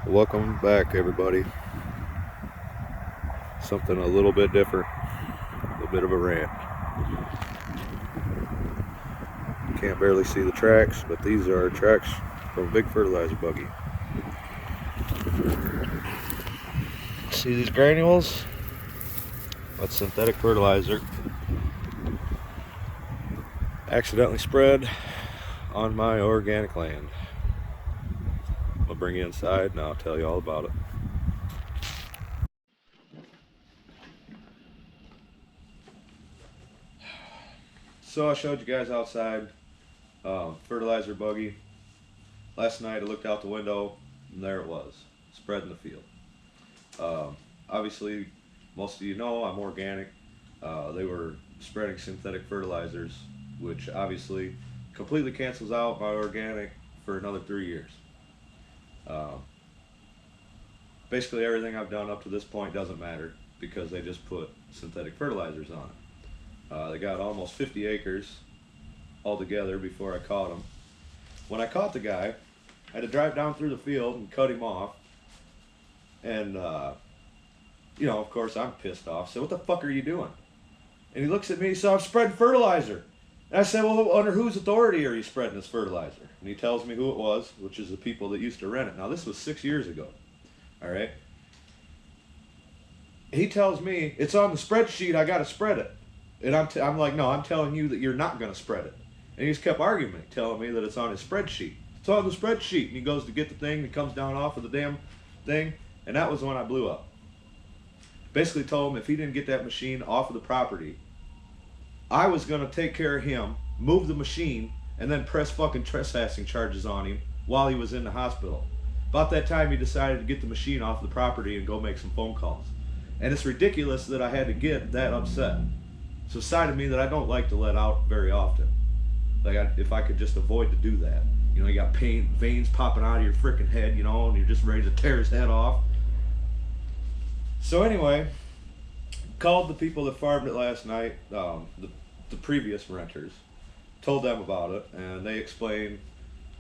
Welcome back, everybody. Something a little bit different, a little bit of a rant. You can't barely see the tracks, but these are tracks from a big fertilizer buggy. See these granules? That's synthetic fertilizer. Accidentally spread on my organic land. I'll bring you inside and I'll tell you all about it. So I showed you guys outside, fertilizer buggy. Last night I looked out the window and there it was, spread in the field. Obviously, most of you know I'm organic. They were spreading synthetic fertilizers, which obviously completely cancels out my organic for another 3 years. Basically everything I've done up to this point doesn't matter because they just put synthetic fertilizers on it. They got almost 50 acres altogether before I caught them. When I caught the guy, I had to drive down through the field and cut him off. And, of course I'm pissed off. So what the fuck are you doing? And he looks at me, so I'm spreading fertilizer. And I said, well, under whose authority are you spreading this fertilizer? And he tells me who it was, which is the people that used to rent it. Now, this was 6 years ago. All right? He tells me, it's on the spreadsheet, I got to spread it. And I'm like, no, I'm telling you that you're not going to spread it. And he just kept arguing me, telling me that it's on his spreadsheet. It's on the spreadsheet. And he goes to get the thing that comes down off of the damn thing. And that was when I blew up. Basically told him if he didn't get that machine off of the property, I was going to take care of him, move the machine, and then press fucking trespassing charges on him while he was in the hospital. About that time, he decided to get the machine off the property and go make some phone calls. And it's ridiculous that I had to get that upset. It's a side of me that I don't like to let out very often. If I could just avoid to do that. You got pain, veins popping out of your freaking head, and you're just ready to tear his head off. So anyway, called the people that farmed it last night, the previous renters, told them about it, and they explained,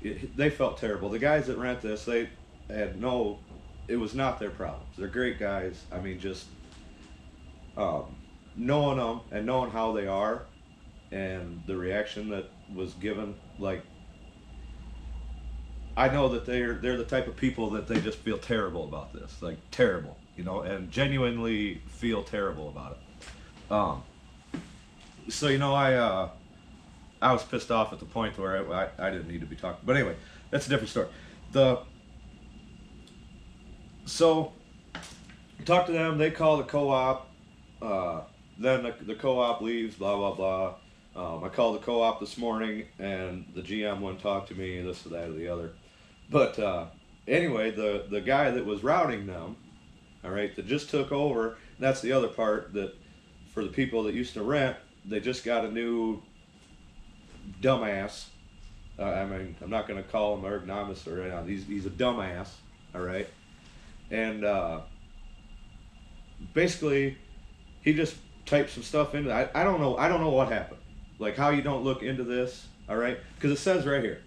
they felt terrible. The guys that rent this, they had it was not their problems. They're great guys. I mean, just knowing them and knowing how they are, and the reaction that was given, I know that they're the type of people that they just feel terrible about this, terrible, and genuinely feel terrible about it. So I was pissed off at the point where I didn't need to be talking. But anyway, that's a different story. So talk to them. They call the co-op. Then the co-op leaves. Blah blah blah. I called the co-op this morning, and the GM wouldn't talk to me. This or that or the other. But anyway, the guy that was routing them, all right, that just took over. That's the other part, that for the people that used to rent, they just got a new dumbass. I'm not going to call him ergonomist or anything. He's a dumbass, all right? And basically, he just typed some stuff into it. I don't know what happened. How you don't look into this, all right? Because it says right here,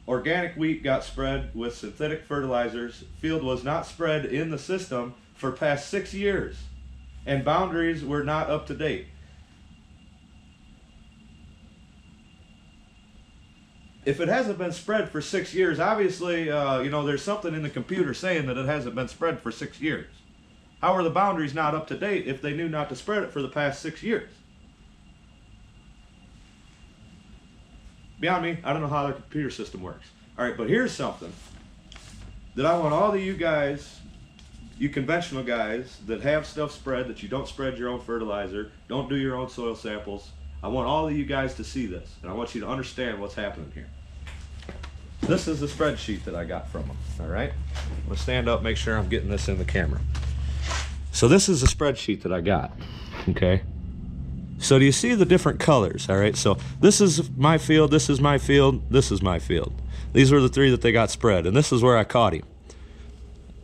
organic wheat got spread with synthetic fertilizers. Field was not spread in the system for past 6 years, and boundaries were not up to date. If it hasn't been spread for 6 years, obviously, there's something in the computer saying that it hasn't been spread for 6 years. How are the boundaries not up to date if they knew not to spread it for the past 6 years? Beyond me, I don't know how their computer system works. All right, but here's something that I want all of you guys, you conventional guys that have stuff spread, that you don't spread your own fertilizer, don't do your own soil samples. I want all of you guys to see this, and I want you to understand what's happening here. This is the spreadsheet that I got from them, all right? I'm going to stand up, make sure I'm getting this in the camera. So this is the spreadsheet that I got, okay? So do you see the different colors, all right? So this is my field, this is my field, this is my field. These were the three that they got spread, and this is where I caught him,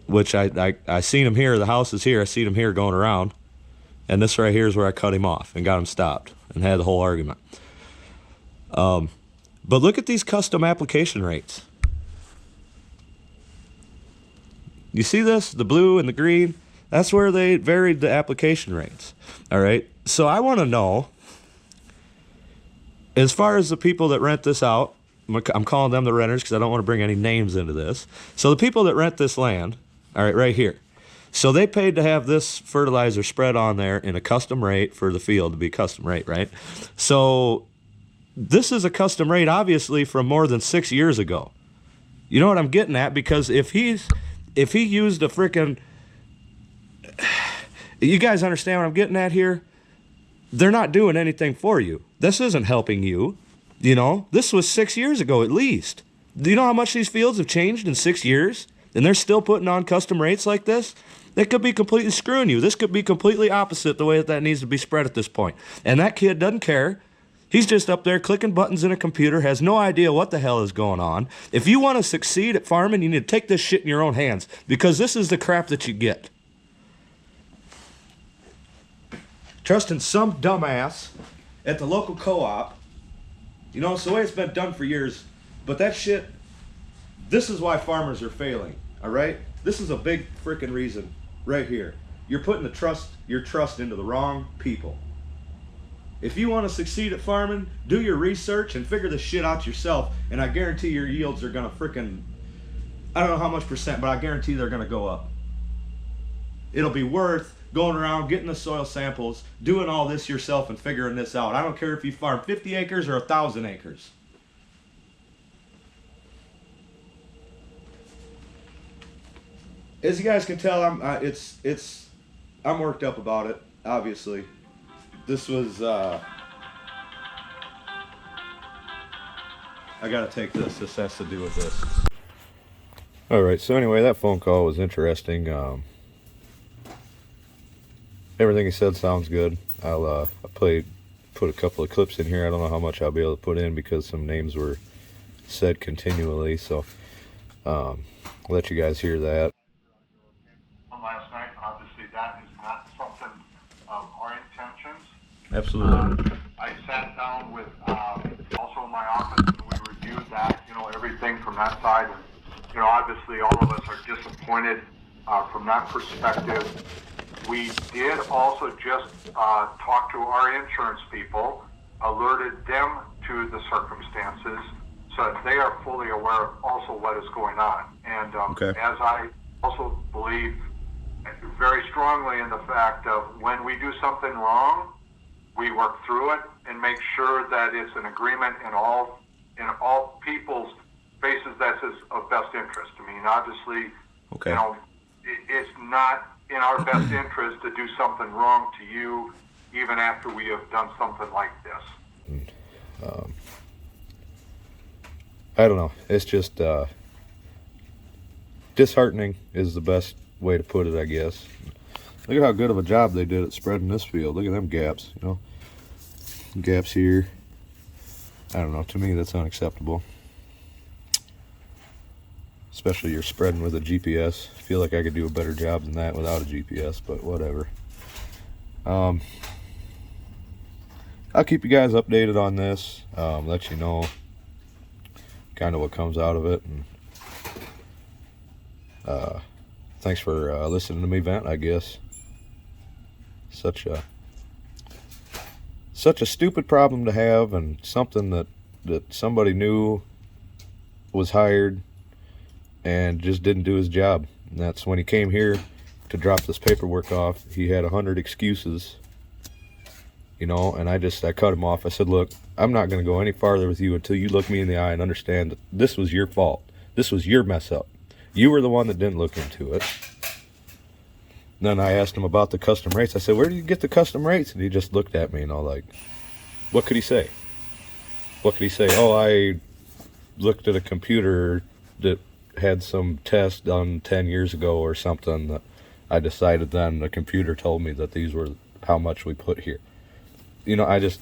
which I seen him here. The house is here. I seen him here going around, and this right here is where I cut him off and got him stopped and had the whole argument. But look at these custom application rates. You see this? The blue and the green? That's where they varied the application rates. All right? So I want to know, as far as the people that rent this out, I'm calling them the renters because I don't want to bring any names into this. So the people that rent this land, all right, right here. So they paid to have this fertilizer spread on there in a custom rate for the field to be custom rate, right? So this is a custom rate, obviously, from more than 6 years ago. You know what I'm getting at? Because if he used a freaking, you guys understand what I'm getting at here? They're not doing anything for you. This isn't helping you. You know, this was 6 years ago at least. Do you know how much these fields have changed in 6 years? And they're still putting on custom rates like this? That could be completely screwing you. This could be completely opposite the way that needs to be spread at this point. And that kid doesn't care. He's just up there clicking buttons in a computer, has no idea what the hell is going on. If you want to succeed at farming, you need to take this shit in your own hands, because this is the crap that you get. Trusting some dumbass at the local co-op. You know, it's the way it's been done for years. But that shit, this is why farmers are failing, all right? This is a big freaking reason right here. You're putting your trust into the wrong people. If you want to succeed at farming, do your research and figure this shit out yourself, and I guarantee your yields are going to freaking, I don't know how much percent, but I guarantee they're going to go up. It'll be worth going around, getting the soil samples, doing all this yourself and figuring this out. I don't care if you farm 50 acres or 1,000 acres. As you guys can tell, I'm worked up about it, obviously. This was, I gotta take this. This has to do with this. Alright, so anyway, that phone call was interesting. Everything he said sounds good. I'll put a couple of clips in here. I don't know how much I'll be able to put in because some names were said continually, so I'll let you guys hear that. Last night, obviously that is not something of our intentions. Absolutely. I sat down with also in my office and we reviewed that, everything from that side. And, obviously all of us are disappointed from that perspective. We did also just talk to our insurance people, alerted them to the circumstances so that they are fully aware of also what is going on. And as I also believe very strongly in the fact of when we do something wrong, we work through it and make sure that it's an agreement in all people's faces that's of best interest. I mean, obviously, it's not in our best interest to do something wrong to you, even after we have done something like this. I don't know. It's just disheartening is the best way to put it, I guess. Look at how good of a job they did at spreading this field. Look at them gaps, gaps here. I don't know, to me that's unacceptable, especially you're spreading with a GPS. I feel like I could do a better job than that without a GPS, but whatever. I'll keep you guys updated on this, let you know kind of what comes out of it, and thanks for listening to me vent, I guess. Such a stupid problem to have, and something that somebody knew was hired and just didn't do his job. And that's when he came here to drop this paperwork off. He had 100 excuses, and I cut him off. I said, look, I'm not going to go any farther with you until you look me in the eye and understand that this was your fault. This was your mess up. You were the one that didn't look into it. Then I asked him about the custom rates. I said, where did you get the custom rates? And he just looked at me and all like, what could he say? What could he say? Oh, I looked at a computer that had some test done 10 years ago or something that I decided then the computer told me that these were how much we put here. I don't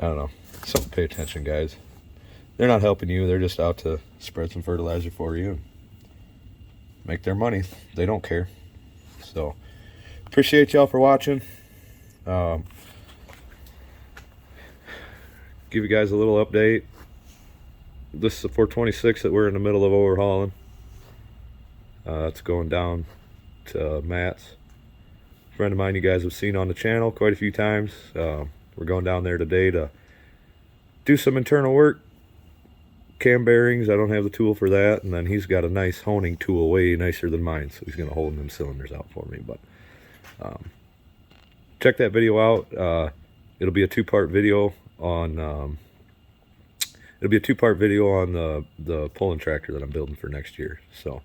know. Something to pay attention, guys. They're not helping you. They're just out to spread some fertilizer for you and make their money. They don't care. So, appreciate y'all for watching. Give you guys a little update. This is the 426 that we're in the middle of overhauling. It's going down to Matt's. A friend of mine you guys have seen on the channel quite a few times. We're going down there today to do some internal work. Cam bearings, I don't have the tool for that, and then he's got a nice honing tool, way nicer than mine, so he's going to hold them cylinders out for me. But check that video out. It'll be a two-part video on the pulling tractor that I'm building for next year. So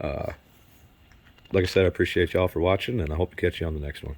like I said, I appreciate y'all for watching, and I hope to catch you on the next one.